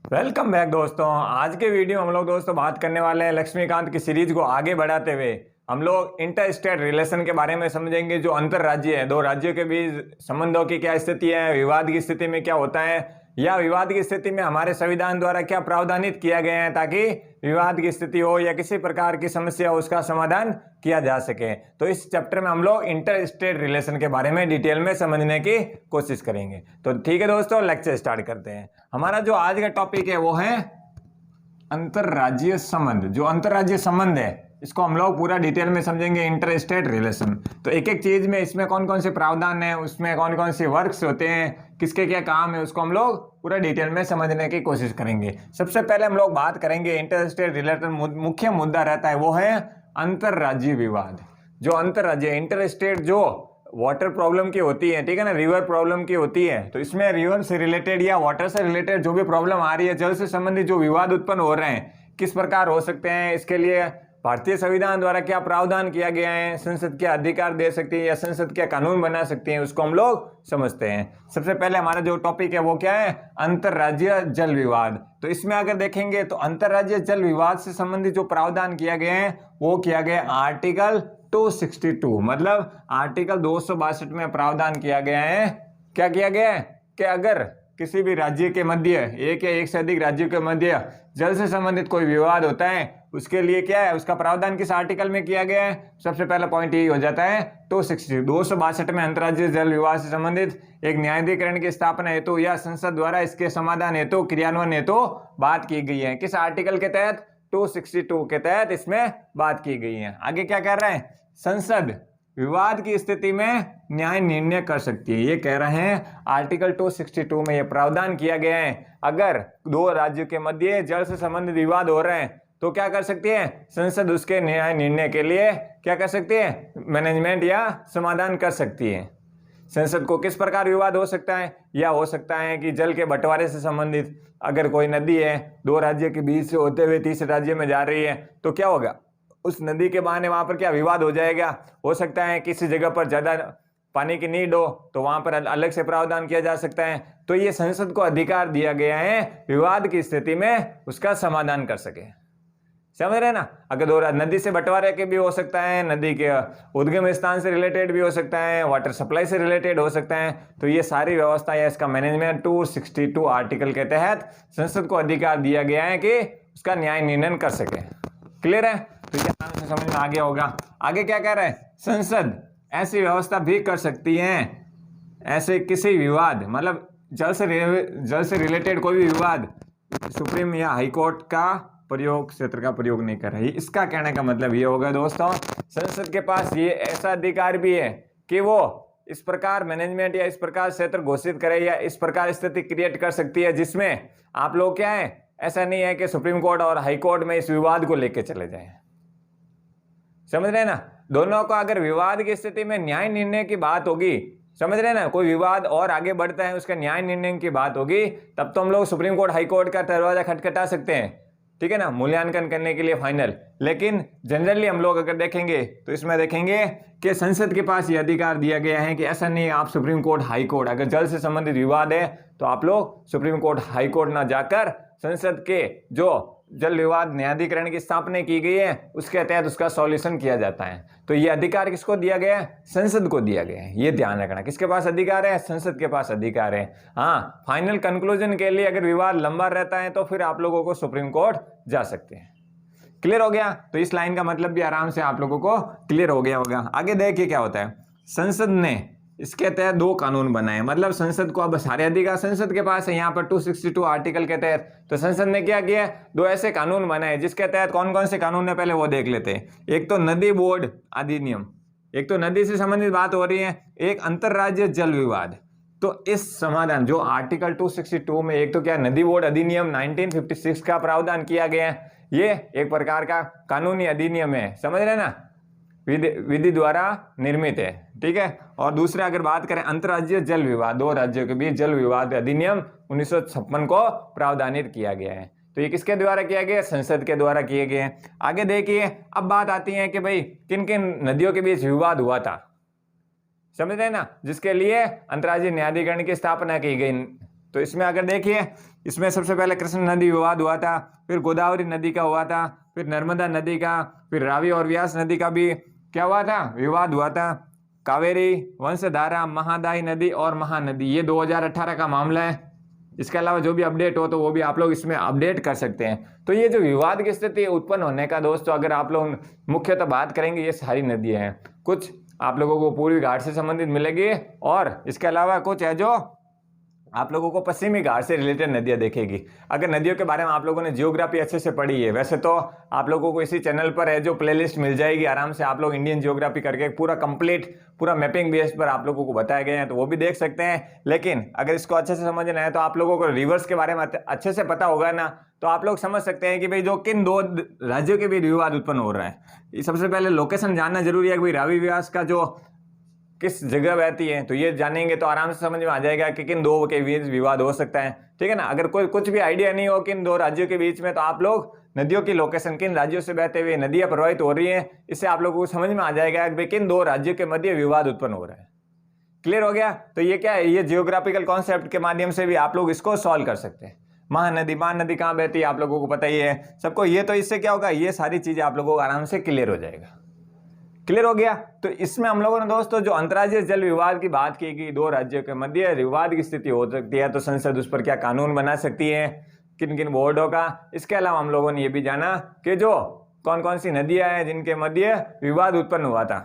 Welcome back दोस्तों। आज के वीडियो हम लोग दोस्तों बात करने वाले हैं लक्ष्मीकांत की सीरीज को आगे बढ़ाते हुए हम लोग इंटर स्टेट रिलेशन के बारे में समझेंगे। जो अंतर राज्य है, दो राज्यों के बीच संबंधों की क्या स्थिति है, विवाद की स्थिति में क्या होता है, या विवाद की स्थिति में हमारे संविधान द्वारा क्या प्रावधानित किया गया है ताकि विवाद की स्थिति हो या किसी प्रकार की समस्या हो उसका समाधान किया जा सके। तो इस चैप्टर में हम लोग इंटर स्टेट रिलेशन के बारे में डिटेल में समझने की कोशिश करेंगे। तो ठीक है दोस्तों, लेक्चर स्टार्ट करते हैं। हमारा जो आज का टॉपिक है वो है अंतरराज्यीय संबंध। जो अंतरराज्यीय संबंध है इसको हम लोग पूरा डिटेल में समझेंगे, इंटर स्टेट रिलेशन। तो एक एक चीज में इसमें कौन कौन से प्रावधान है, उसमें कौन कौन से वर्क्स होते हैं, किसके क्या काम है, उसको हम लोग पूरा डिटेल में समझने की कोशिश करेंगे। सबसे पहले हम लोग बात करेंगे इंटर स्टेट रिलेशन। मुख्य मुद्दा रहता है वो है अंतरराज्यीय विवाद। जो अंतरराज्यीय इंटर स्टेट जो वाटर प्रॉब्लम की होती है, ठीक है ना, रिवर प्रॉब्लम की होती है, तो इसमें रिवर से रिलेटेड या वाटर से रिलेटेड जो भी प्रॉब्लम आ रही है, जल से संबंधित जो विवाद उत्पन्न हो रहे हैं, किस प्रकार हो सकते हैं, इसके लिए भारतीय संविधान द्वारा क्या प्रावधान किया गया है, संसद क्या अधिकार दे सकती है या संसद क्या कानून बना सकती है, उसको हम लोग समझते हैं। सबसे पहले हमारा जो टॉपिक है वो क्या है, अंतरराज्यीय जल विवाद। तो इसमें अगर देखेंगे तो अंतरराज्यीय जल विवाद से संबंधित जो प्रावधान किया गया है वो किया गया आर्टिकल 262, मतलब आर्टिकल 262 में प्रावधान किया गया है। क्या किया गया है कि अगर किसी भी राज्य के मध्य, एक या एक से अधिक राज्यों के मध्य जल से संबंधित कोई विवाद होता है, उसके लिए क्या है, उसका प्रावधान किस आर्टिकल में किया गया है। सबसे पहला पॉइंट यही हो जाता है 262 में अंतर्राज्यीय जल विवाद से संबंधित एक न्यायाधिकरण की स्थापना हेतु या संसद द्वारा इसके समाधान हेतु, क्रियान्वयन हेतु बात की गई है। किस आर्टिकल के तहत, 262 के तहत इसमें बात की गई है। आगे क्या कह रहा है, संसद विवाद की स्थिति में न्याय निर्णय कर सकती है, ये कह रहे हैं आर्टिकल 262 में। ये प्रावधान किया गया है अगर दो राज्यों के मध्य जल से संबंधित विवाद हो रहे हैं तो क्या कर सकती है संसद, उसके न्याय निर्णय के लिए क्या कर सकती है, मैनेजमेंट या समाधान कर सकती है। संसद को किस प्रकार विवाद हो सकता है, या हो सकता है कि जल के बंटवारे से संबंधित, अगर कोई नदी है दो राज्य के बीच से होते हुए तीसरे राज्य में जा रही है तो क्या होगा, उस नदी के बहाने वहां पर क्या विवाद हो जाएगा। हो सकता है किसी जगह पर ज्यादा पानी की नीड हो तो वहां पर अलग से प्रावधान किया जा सकता है। तो ये संसद को अधिकार दिया गया है विवाद की स्थिति में उसका समाधान कर सके। समझ रहे ना, अगर दो नदी से बंटवारे के भी हो सकता है, नदी के उद्गम स्थान से रिलेटेड भी हो सकता है, वाटर सप्लाई से रिलेटेड हो सकता है, तो ये सारी व्यवस्था या इसका मैनेजमेंट 262 आर्टिकल के तहत संसद को अधिकार दिया गया है कि उसका न्याय निर्णय कर सके। क्लियर है, तो ये आराम से समझ में आ गया होगा। आगे क्या कह रहा है, संसद ऐसी व्यवस्था भी कर सकती है, ऐसे किसी विवाद, मतलब जल से रिलेटेड कोई भी विवाद सुप्रीम या हाई कोर्ट का प्रयोग क्षेत्र का प्रयोग नहीं कर रही। इसका कहने का मतलब ये होगा दोस्तों, संसद के पास ये ऐसा अधिकार भी है कि वो इस प्रकार मैनेजमेंट या इस प्रकार क्षेत्र घोषित करे या इस प्रकार स्थिति क्रिएट कर सकती है जिसमें आप लोग क्या है, ऐसा नहीं है कि सुप्रीम कोर्ट और हाई कोर्ट में इस विवाद को लेके चले जाएं। समझ रहे ना, दोनों को अगर विवाद की स्थिति में न्याय निर्णय की बात होगी, समझ रहे ना, कोई विवाद और आगे बढ़ता है उसका न्याय निर्णय की बात होगी, तब तो हम लोग सुप्रीम कोर्ट हाई कोर्ट का दरवाजा खटखटा सकते हैं, ठीक है ना, मूल्यांकन करने के लिए फाइनल। लेकिन जनरली हम लोग अगर देखेंगे तो इसमें देखेंगे कि संसद के पास ये अधिकार दिया गया है कि ऐसा नहीं आप सुप्रीम कोर्ट हाई कोर्ट, अगर जल से संबंधित विवाद है तो आप लोग सुप्रीम कोर्ट हाई कोर्ट ना जाकर संसद के जो जल विवाद न्यायाधिकरण की स्थापना की गई है उसके तहत उसका सॉल्यूशन किया जाता है। तो ये अधिकार किसको दिया गया है, संसद को दिया गया है। ये ध्यान रखना, किसके पास अधिकार है, संसद के पास अधिकार है। हाँ, फाइनल कंक्लूजन के लिए अगर विवाद लंबा रहता है तो फिर आप लोगों को सुप्रीम कोर्ट जा सकते हैं। क्लियर हो गया, तो इस लाइन का मतलब भी आराम से आप लोगों को क्लियर हो गया होगा। आगे देखिए क्या होता है, संसद ने इसके तहत दो कानून बनाए, मतलब संसद को अब सारे अधिकार संसद के पास है। यहाँ पर 262 आर्टिकल के तहत तो संसद ने क्या किया, दो ऐसे कानून बनाए जिसके तहत कौन कौन से कानून है पहले वो देख लेते हैं। एक तो नदी बोर्ड अधिनियम, एक तो नदी से संबंधित बात हो रही है, एक अंतरराज्यीय जल विवाद। तो इस समाधान जो आर्टिकल 262 में, एक तो क्या नदी बोर्ड अधिनियम 1956 का प्रावधान किया गया है, ये एक प्रकार का कानूनी अधिनियम है, समझ रहे ना, विधि द्वारा निर्मित है, ठीक है। और दूसरा अगर बात करें अंतरराज्यीय जल विवाद, दो राज्यों के बीच जल विवाद अधिनियम 1956 को प्रावधानित किया गया है। तो ये किसके द्वारा किया गया, संसद के द्वारा किए गए हैं। आगे देखिए, अब बात आती है कि भाई किन किन नदियों के बीच विवाद हुआ था, समझ रहे ना, जिसके लिए अंतरराज्यीय न्यायाधिकरण की स्थापना की गई। तो इसमें अगर देखिए, इसमें सबसे पहले कृष्ण नदी विवाद हुआ था, फिर गोदावरी नदी का हुआ था, फिर नर्मदा नदी का, फिर रावी और व्यास नदी का भी क्या हुआ था, विवाद हुआ था। कावेरी, वंशधारा, महादाई नदी और महानदी, ये 2018 का मामला है। इसके अलावा जो भी अपडेट हो तो वो भी आप लोग इसमें अपडेट कर सकते हैं। तो ये जो विवाद की स्थिति उत्पन्न होने का दोस्तों, अगर आप लोग मुख्यतः बात करेंगे, ये सारी नदियां हैं। कुछ आप लोगों को पूर्वी घाट से संबंधित मिलेगी और इसके अलावा कुछ है जो आप लोगों को पश्चिमी घाट से रिलेटेड नदियां देखेगी। अगर नदियों के बारे में आप लोगों ने जियोग्राफी अच्छे से पढ़ी है, वैसे तो आप लोगों को इसी चैनल पर है जो प्लेलिस्ट मिल जाएगी, आराम से आप लोग इंडियन जियोग्राफी करके पूरा कंप्लीट पूरा मैपिंग बेस पर आप लोगों को बताए गए हैं, तो वो भी देख सकते हैं। लेकिन अगर इसको अच्छे से समझना है तो आप लोगों को रिवर्स के बारे में अच्छे से पता होगा ना, तो आप लोग समझ सकते हैं कि भाई जो किन दो राज्यों के बीच विवाद उत्पन्न हो रहा है। सबसे पहले लोकेशन जानना जरूरी है कि भाई रावी व्यास का जो किस जगह बहती है, तो ये जानेंगे तो आराम से समझ में आ जाएगा कि किन दो के बीच विवाद हो सकता है। ठीक है ना। अगर कोई कुछ भी आइडिया नहीं हो किन दो राज्यों के बीच में, तो आप लोग नदियों की लोकेशन, किन राज्यों से बहते हुए नदियां प्रवाहित हो रही हैं, इससे आप लोगों को समझ में आ जाएगा कि किन दो राज्यों के मध्य विवाद उत्पन्न हो रहा है। क्लियर हो गया। तो ये क्या है, ये जियोग्राफिकल कॉन्सेप्ट के माध्यम से भी आप लोग इसको सॉल्व कर सकते हैं। महानदी कहाँ बहती है आप लोगों को पता ही है सबको। ये तो इससे क्या होगा, ये सारी चीजें आप लोगों को आराम से क्लियर हो जाएगा। क्लियर हो गया। तो इसमें हम लोगों ने दोस्तों जो अंतर्राज्यीय जल विवाद की बात की कि दो राज्यों के मध्य विवाद की स्थिति हो सकती है, तो संसद उस पर क्या कानून बना सकती है, किन किन बोर्डों का। इसके अलावा हम लोगों ने ये भी जाना कि जो कौन कौन सी नदियां हैं जिनके मध्य विवाद उत्पन्न हुआ था।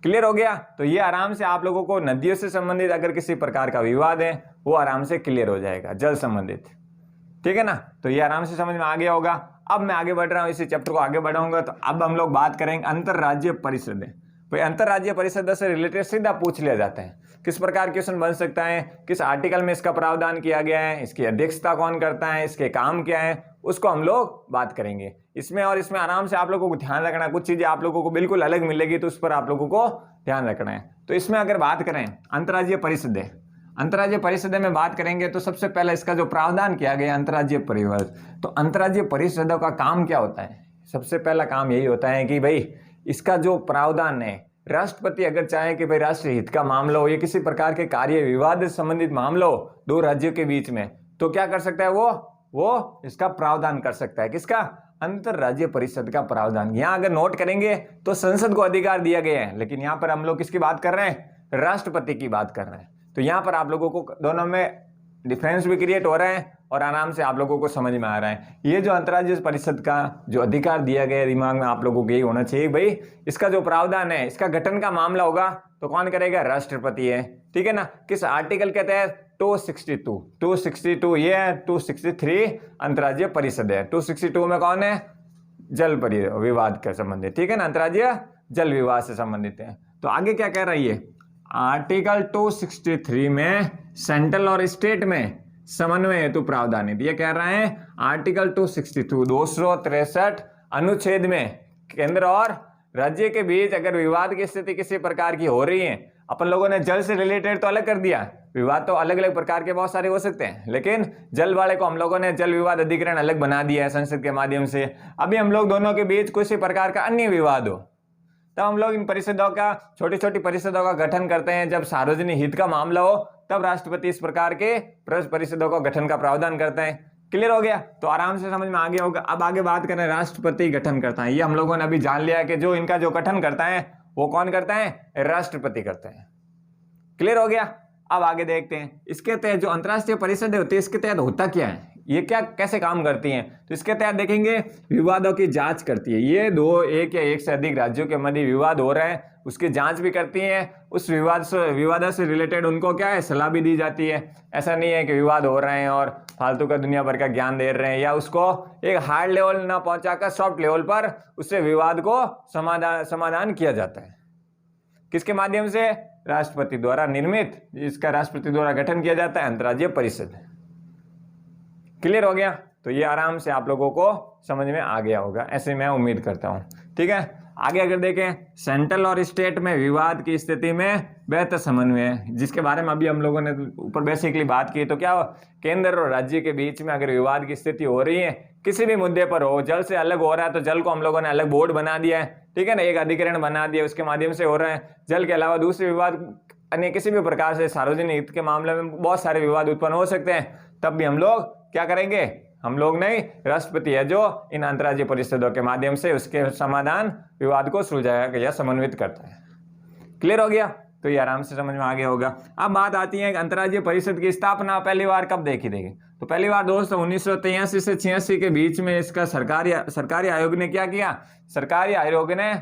क्लियर हो गया। तो ये आराम से आप लोगों को नदियों से संबंधित अगर किसी प्रकार का विवाद है वो आराम से क्लियर हो जाएगा, जल संबंधित। ठीक है ना। तो ये आराम से समझ में आ गया होगा। अब मैं आगे बढ़ रहा हूं, इसी चैप्टर को आगे बढ़ाऊंगा। तो अब हम लोग बात करेंगे अंतरराज्यीय परिषदें। भाई अंतरराज्यीय परिषदों से रिलेटेड सीधा पूछ लिया जाता है, किस प्रकार क्वेश्चन बन सकता है, किस आर्टिकल में इसका प्रावधान किया गया है, इसकी अध्यक्षता कौन करता है, इसके काम क्या है, उसको हम लोग बात करेंगे इसमें। और इसमें आराम से आप लोगों को ध्यान रखना है, कुछ चीजें आप लोगों को बिल्कुल अलग मिलेगी, तो उस पर आप लोगों को ध्यान रखना है। तो इसमें अगर बात करें अंतरराज्यीय परिषदें, अंतर्राज्यीय परिषदें में बात करेंगे तो सबसे पहले इसका जो प्रावधान किया गया अंतर्राज्यीय परिषद। तो अंतर्राज्यीय परिषदों का काम क्या होता है, सबसे पहला काम यही होता है कि भाई इसका जो प्रावधान है, राष्ट्रपति अगर चाहे कि भाई राष्ट्रीय हित का मामला हो या किसी प्रकार के कार्य विवाद से संबंधित मामला हो दो राज्यों के बीच में, तो क्या कर सकता है वो इसका प्रावधान कर सकता है। किसका, अंतरराज्यीय परिषद का प्रावधान। यहाँ अगर नोट करेंगे तो संसद को अधिकार दिया गया है, लेकिन यहाँ पर हम लोग किसकी बात कर रहे हैं, राष्ट्रपति की बात कर रहे हैं। तो यहाँ पर आप लोगों को दोनों में डिफरेंस भी क्रिएट हो रहा है और आराम से आप लोगों को समझ में आ रहा है। ये जो अंतर्राज्यीय परिषद का जो अधिकार दिया गया है, दिमाग में आप लोगों को यही होना चाहिए भाई इसका जो प्रावधान है, इसका गठन का मामला होगा तो कौन करेगा, राष्ट्रपति है। ठीक है ना। किस आर्टिकल के तहत, 262 ये है, 263 अंतर्राज्यीय परिषद है। 262 में कौन है, जल विवाद के संबंधित। ठीक है ना, अंतर्राज्यीय जल विवाद से संबंधित है। तो आगे क्या कह रही है, आर्टिकल 263 में सेंट्रल और स्टेट में समन्वय हेतु प्रावधान है। ये कह रहे हैं आर्टिकल 262 263 अनुच्छेद में केंद्र और राज्य के बीच अगर विवाद की स्थिति किसी प्रकार की हो रही है, अपन लोगों ने जल से रिलेटेड तो अलग कर दिया, विवाद तो अलग अलग प्रकार के बहुत सारे हो सकते हैं, लेकिन जल वाले को हम लोगों ने जल विवाद अधिकरण अलग बना दिया है संसद के माध्यम से। अभी हम लोग दोनों के बीच किसी प्रकार का अन्य विवाद हो, तब हम लोग इन परिषदों का, छोटी छोटी परिषदों का गठन करते हैं। जब सार्वजनिक हित का मामला हो तब राष्ट्रपति इस प्रकार के परिषदों का गठन का प्रावधान करते हैं। क्लियर हो गया। तो आराम से समझ में आ गया होगा। अब आगे बात करें, राष्ट्रपति गठन करता है। ये हम लोगों ने अभी जान लिया कि जो इनका जो गठन करता है वो कौन करता है, राष्ट्रपति करते हैं। क्लियर हो गया। अब आगे देखते हैं इसके तहत जो अंतर्राष्ट्रीय परिषद होती है, इसके तहत होता क्या है, ये क्या कैसे काम करती हैं। तो इसके तहत देखेंगे विवादों की जांच करती है। ये एक या एक से अधिक राज्यों के मध्य विवाद हो रहे हैं उसकी जांच भी करती हैं। उस विवादों से रिलेटेड उनको क्या है, सलाह भी दी जाती है। ऐसा नहीं है कि विवाद हो रहे हैं और फालतू का दुनिया भर का ज्ञान दे रहे हैं, या उसको एक हार्ड लेवल ना पहुंचाकर सॉफ्ट लेवल पर उससे विवाद को समाधान किया जाता है। किसके माध्यम से, राष्ट्रपति द्वारा निर्मित, इसका राष्ट्रपति द्वारा गठन किया जाता है अंतर्राज्यीय परिषद। क्लियर हो गया। तो ये आराम से आप लोगों को समझ में आ गया होगा, ऐसे मैं उम्मीद करता हूं। ठीक है। आगे अगर देखें, सेंट्रल और स्टेट में विवाद की स्थिति में बेहतर समन्वय, जिसके बारे में अभी हम लोगों ने ऊपर बेसिकली बात की। तो क्या हो, केंद्र और राज्य के बीच में अगर विवाद की स्थिति हो रही है, किसी भी मुद्दे पर हो, जल से अलग हो रहा है तो जल को हम लोगों ने अलग बोर्ड बना दिया है। ठीक है ना, एक अधिकरण बना दिया, उसके माध्यम से हो रहा है। जल के अलावा दूसरे विवाद अन्य किसी भी प्रकार से सार्वजनिक हित के मामले में बहुत सारे विवाद उत्पन्न हो सकते हैं, तब भी हम लोग क्या करेंगे, हम लोग नहीं, राष्ट्रपति है जो इन अंतर्राज्यीय परिषदों के माध्यम से उसके समाधान विवाद को सुलझाया या समन्वित करता है। क्लियर हो गया? तो ये आराम से समझ में आ गया होगा। अब बात आती है अंतर्राज्यीय परिषद की स्थापना पहली बार कब देखी देगी। तो पहली बार दोस्तों 1983 से 86 के बीच में इसका सरकारी आयोग ने क्या किया, सरकारी आयोग ने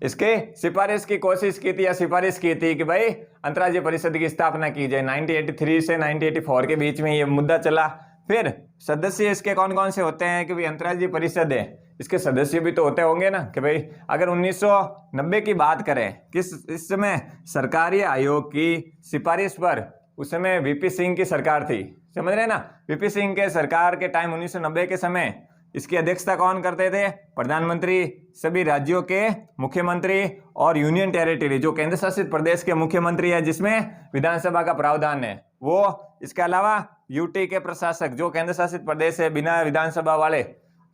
इसके सिफारिश की कोशिश की थी या सिफारिश की थी कि भाई अंतर्राज्यीय परिषद की स्थापना की जाए। 1983 से 1984 के बीच में ये मुद्दा चला। फिर सदस्य इसके कौन कौन से होते हैं कि भाई अंतर्राज्यीय परिषद है, इसके सदस्य भी तो होते होंगे ना, कि भाई अगर 1990 की बात करें, किस इस समय सरकारी आयोग की सिफारिश पर उस समय वीपी सिंह की सरकार थी, समझ रहे हैं ना। वीपी सिंह के सरकार के टाइम 1990 के समय इसकी अध्यक्षता कौन करते थे, प्रधानमंत्री, सभी राज्यों के मुख्यमंत्री और यूनियन टेरिटरी जो केंद्र शासित प्रदेश के मुख्यमंत्री है जिसमें विधानसभा का प्रावधान है वो, इसके अलावा यूटी के प्रशासक जो केंद्र शासित प्रदेश है बिना विधानसभा वाले,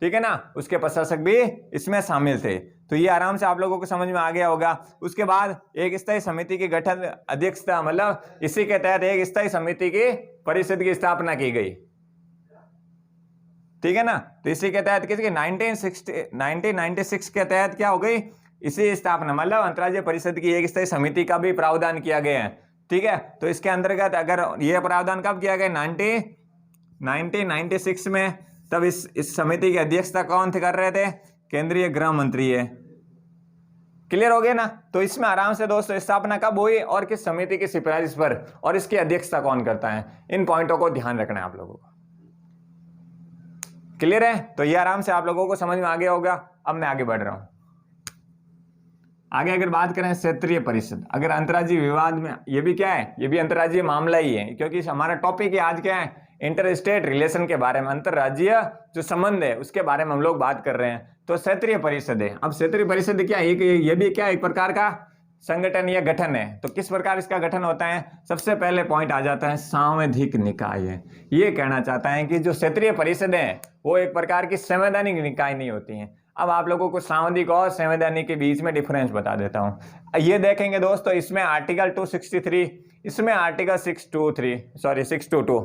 ठीक है ना, उसके प्रशासक भी इसमें शामिल थे। तो ये आराम से आप लोगों को समझ में आ गया होगा। उसके बाद एक स्थायी समिति की गठन अध्यक्षता, मतलब इसी के तहत एक स्थायी समिति की परिषद की स्थापना की गई, ठीक है ना। तो इसी के तहत किसकी 1996 के तहत क्या हो गई, इसी स्थापना, मतलब अंतर्राज्यीय परिषद की एक स्थायी समिति का भी प्रावधान किया गया है, ठीक है। तो इसके अंतर्गत अगर यह प्रावधान कब किया गया 1996 में, तब इस समिति की अध्यक्षता कौन थे कर रहे थे, केंद्रीय गृह मंत्री है। क्लियर हो गया ना। तो इसमें आराम से दोस्तों स्थापना कब हुई और किस समिति की सिफारिश पर और इसकी अध्यक्षता कौन करता है, इन पॉइंटों को ध्यान रखना है आप लोगों को। क्लियर है? तो ये आराम से आप लोगों को समझ में आ गया होगा। अब मैं आगे बढ़ रहा हूं। आगे अगर बात करें क्षेत्रीय परिषद, अगर अंतर्राज्यीय विवाद में, ये भी क्या है, ये भी अंतर्राज्यीय मामला ही है, क्योंकि हमारा टॉपिक है आज क्या है, इंटर स्टेट रिलेशन के बारे में, अंतर्राज्यीय जो संबंध है उसके बारे में हम लोग बात कर रहे हैं। तो क्षेत्रीय परिषद है। अब क्षेत्रीय परिषद क्या है, ये भी क्या एक प्रकार का संगठन या गठन है। तो किस प्रकार इसका गठन होता है, सबसे पहले पॉइंट आ जाता है सांवैधिक निकाय है। ये कहना चाहता है कि जो क्षेत्रीय परिषद है वो एक प्रकार की संवैधानिक निकाय नहीं होती है। अब आप लोगों को सांविधिक और संवैधानिक के बीच में डिफरेंस बता देता हूं। ये देखेंगे दोस्तों, इसमें आर्टिकल 263, इसमें आर्टिकल 622,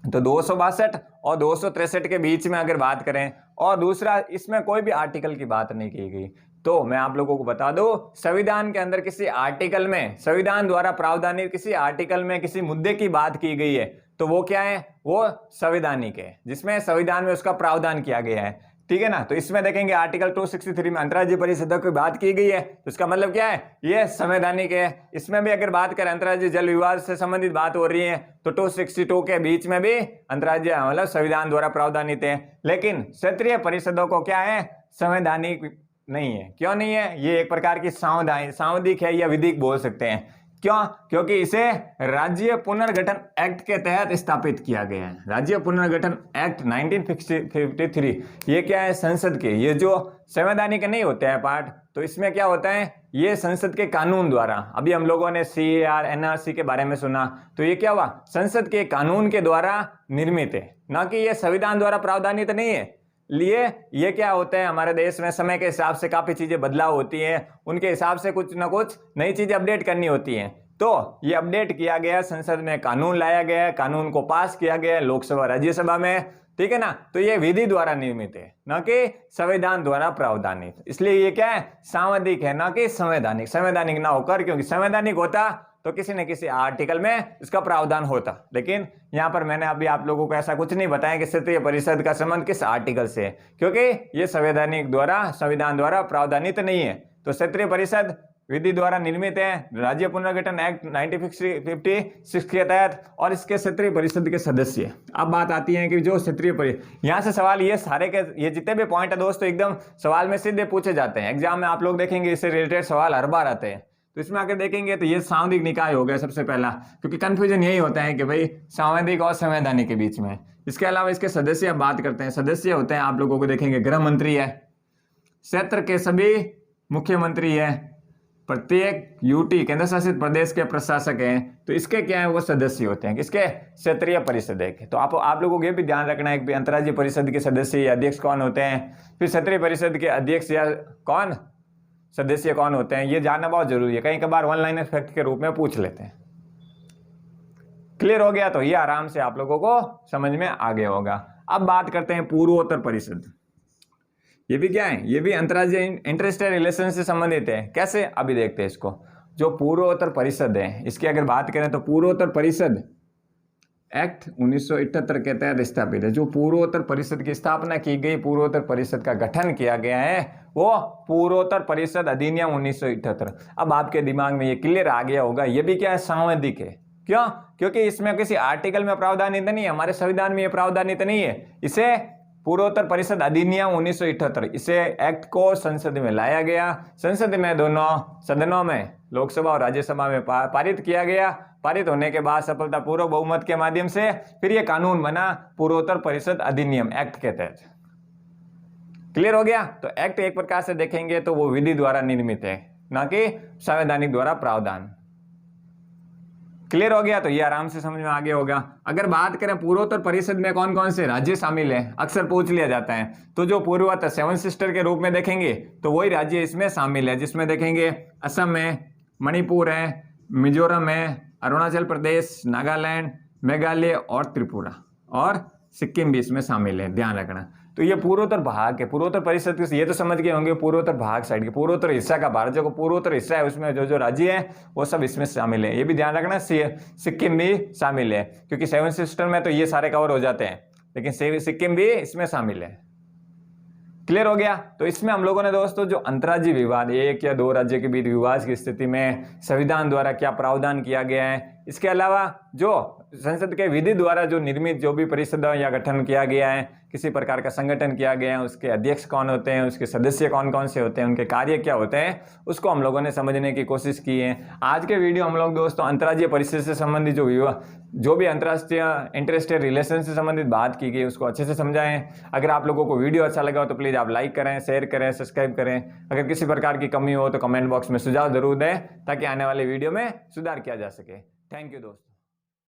तो 262 और 263 के बीच में अगर बात करें, और दूसरा इसमें कोई भी आर्टिकल की बात नहीं की गई। तो मैं आप लोगों को बता दूं, संविधान के अंदर किसी आर्टिकल में, संविधान द्वारा प्रावधानित किसी आर्टिकल में किसी मुद्दे की बात की गई है तो वो क्या है, वो संवैधानिक है, जिसमें संविधान में उसका प्रावधान किया गया है, ठीक है ना। तो इसमें देखेंगे आर्टिकल 263 में अंतर्राज्यीय परिषदों की बात की गई है, तो इसका मतलब क्या है, ये संवैधानिक है। इसमें भी अगर बात करें अंतर्राज्यीय जल विवाद से संबंधित बात हो रही है तो 262 के बीच में भी अंतर्राज्यीय मतलब संविधान द्वारा प्रावधानित है। लेकिन क्षेत्रीय परिषदों को क्या है, संवैधानिक नहीं है। क्यों नहीं है, ये एक प्रकार की सांविधिक है या विधिक बोल सकते हैं। क्यों? क्योंकि इसे राज्य पुनर्गठन एक्ट के तहत स्थापित किया गया है। राज्य पुनर्गठन एक्ट 1953, ये क्या है, संसद के, ये जो संवैधानिक नहीं होते हैं पार्ट, तो इसमें क्या होता है, ये संसद के कानून द्वारा, अभी हम लोगों ने CAR NRC के बारे में सुना, तो ये क्या हुआ, संसद के कानून के द्वारा निर्मित है, ना कि ये संविधान द्वारा प्रावधानित नहीं है। लिए ये क्या होता है, हमारे देश में समय के हिसाब से काफी चीजें बदलाव होती हैं, उनके हिसाब से कुछ ना कुछ नई चीजें अपडेट करनी होती हैं। तो ये अपडेट किया गया, संसद में कानून लाया गया, कानून को पास किया गया लोकसभा राज्यसभा में, ठीक है ना। तो ये विधि द्वारा निर्मित है, न कि संविधान द्वारा प्रावधानित। इसलिए ये क्या है, सांविधिक है, ना कि संवैधानिक। संवैधानिक ना होकर, क्योंकि संवैधानिक होता तो किसी न किसी आर्टिकल में इसका प्रावधान होता, लेकिन यहां पर मैंने अभी आप लोगों को ऐसा कुछ नहीं बताया कि क्षेत्रीय परिषद का संबंध किस आर्टिकल से है, क्योंकि ये संवैधानिक द्वारा, संविधान द्वारा प्रावधानित नहीं है। तो क्षेत्रीय परिषद विधि द्वारा निर्मित है, राज्य पुनर्गठन एक्ट 1956 के तहत, और इसके क्षेत्रीय परिषद के सदस्य। अब बात आती है कि जो क्षेत्रीय परिषद, यहाँ से सवाल, ये सारे के ये जितने भी पॉइंट है दोस्तों एकदम सवाल में सीधे पूछे जाते हैं, एग्जाम में आप लोग देखेंगे इससे रिलेटेड सवाल हर बार आते हैं। तो इसमें आकर देखेंगे तो ये सांविधिक निकाय हो गया सबसे पहला, क्योंकि कंफ्यूजन यही होता है कि भाई सांविधिक और संवैधानिक के बीच में। इसके अलावा इसके सदस्य अब बात करते हैं। सदस्य होते हैं, आप लोगों को देखेंगे गृह मंत्री है, क्षेत्र के सभी मुख्यमंत्री है, प्रत्येक यूटी केंद्र शासित प्रदेश के प्रशासक हैं, तो इसके क्या है, वो सदस्य होते हैं किसके, क्षेत्रीय परिषद के। तो आप लोगों को ये भी ध्यान रखना है कि अंतर्राज्यीय परिषद के सदस्य या अध्यक्ष कौन होते हैं। फिर क्षेत्रीय परिषद के अध्यक्ष या कौन, सदस्य कौन होते हैं, ये जानना बहुत जरूरी है। कई कबार वन लाइनर फैक्ट के रूप में पूछ लेते हैं। क्लियर हो गया? तो ये आराम से आप लोगों को समझ में आ गया होगा। अब बात करते हैं पूर्वोत्तर परिषद। ये भी क्या है? ये भी अंतर्राज्यीय इंटरस्टेट रिलेशन से संबंधित है। कैसे? अभी देखते हैं इसको। जो पूर्वोत्तर परिषद है, इसकी अगर बात करें तो पूर्वोत्तर परिषद एक्ट 1978 के तहत स्थापित है। जो पूर्वोत्तर परिषद की स्थापना की गई, पूर्वोत्तर परिषद का गठन किया गया है, वो पूर्वोत्तर परिषद अधिनियम 1978। अब आपके दिमाग में ये क्लियर आ गया होगा, ये भी क्या है? संवैधानिक है। क्यों? क्योंकि इसमें किसी आर्टिकल में प्रावधानित नहीं है, हमारे संविधान में ये प्रावधानित नहीं है। इसे पूर्वोत्तर परिषद अधिनियम 1978, इसे एक्ट को संसद में लाया गया, संसद में दोनों सदनों में, लोकसभा और राज्यसभा में पारित किया गया। पारित होने के बाद सफलतापूर्वक बहुमत के माध्यम से फिर ये कानून बना पूर्वोत्तर परिषद अधिनियम एक्ट के तहत। क्लियर हो गया? तो एक्ट एक प्रकार से देखेंगे तो वो विधि द्वारा निर्मित है, ना कि संवैधानिक द्वारा प्रावधान। क्लियर हो गया? तो ये आराम से समझ में आ गया होगा। अगर बात करें पूर्वोत्तर परिषद में कौन कौन से राज्य शामिल है, अक्सर पूछ लिया जाता है, तो जो पूर्वोत्तर सेवन सिस्टर के रूप में देखेंगे तो वही राज्य इसमें शामिल है, जिसमें देखेंगे असम है, मणिपुर है, मिजोरम है, अरुणाचल प्रदेश, नागालैंड, मेघालय और त्रिपुरा, और सिक्किम भी इसमें शामिल है, ध्यान रखना। तो ये पूर्वोत्तर भाग है। पूर्वोत्तर परिषद ये तो समझ गए होंगे, पूर्वोत्तर भाग साइड के, पूर्वोत्तर हिस्सा का भारत जो पूर्वोत्तर हिस्सा है उसमें जो जो राज्य है वो सब इसमें शामिल है। ये भी ध्यान रखना, सिक्किम भी शामिल है, क्योंकि सेवन सिस्टर में तो ये सारे कवर हो जाते हैं, लेकिन सिक्किम भी इसमें शामिल है। क्लियर हो गया? तो इसमें हम लोगों ने दोस्तों जो अंतर्राज्यीय विवाद, एक या दो राज्य के बीच विवाद की स्थिति में संविधान द्वारा क्या प्रावधान किया गया है, इसके अलावा जो संसद के विधि द्वारा जो निर्मित जो भी परिषद या गठन किया गया है, किसी प्रकार का संगठन किया गया है, उसके अध्यक्ष कौन होते हैं, उसके सदस्य कौन कौन से होते हैं, उनके कार्य क्या होते हैं, उसको हम लोगों ने समझने की कोशिश की है। आज के वीडियो हम लोग दोस्तों अंतर्राज्यीय परिषद से संबंधित जो भी अंतर्राष्ट्रीय इंटरस्टेट रिलेशन से संबंधित बात की गई उसको अच्छे से समझाएं। अगर आप लोगों को वीडियो अच्छा लगा हो तो प्लीज़ आप लाइक करें, शेयर करें, सब्सक्राइब करें। अगर किसी प्रकार की कमी हो तो कमेंट बॉक्स में सुझाव जरूर दें, ताकि आने वाले वीडियो में सुधार किया जा सके। थैंक यू दोस्तों।